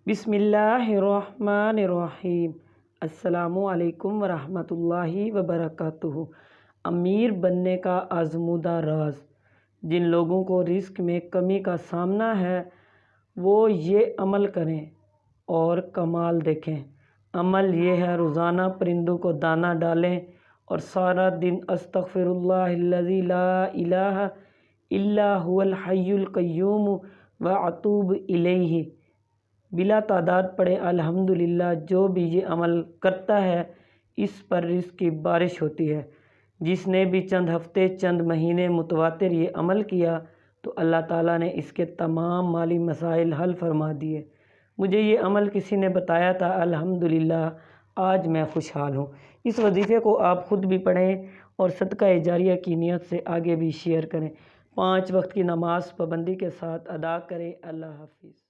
बिस्मिल्लाहिर्रहमानिर्रहीम। अस्सलामुअलैकुम वरहमतुल्लाहि वबरकातुहू। अमीर बनने का आज़मूदा राज। जिन लोगों को रिस्क में कमी का सामना है वो ये अमल करें और कमाल देखें। अमल ये है, रोज़ाना परिंदों को दाना डालें और सारा दिन अस्तग़फिरुल्लाहिल्लज़ी ला इलाहा इल्ला हुवल हय्युल क़य्यूम व अतूबु इलैहि बिला तादाद पढ़े अल्हम्दुलिल्लाह। जो भी ये अमल करता है इस पर रिज़्क़ की बारिश होती है। जिसने भी चंद हफ्ते चंद महीने मुतवातिर ये अमल किया तो अल्लाह ताला ने इसके तमाम माली मसाइल हल फरमा दिए। मुझे ये अमल किसी ने बताया था, अल्हम्दुलिल्लाह आज मैं खुशहाल हूँ। इस वजीफ़े को आप ख़ुद भी पढ़ें और सदका जारिया की नीयत से आगे भी शेयर करें। 5 वक्त की नमाज़ पाबंदी के साथ अदा करें। अल्लाह हाफ़िज़।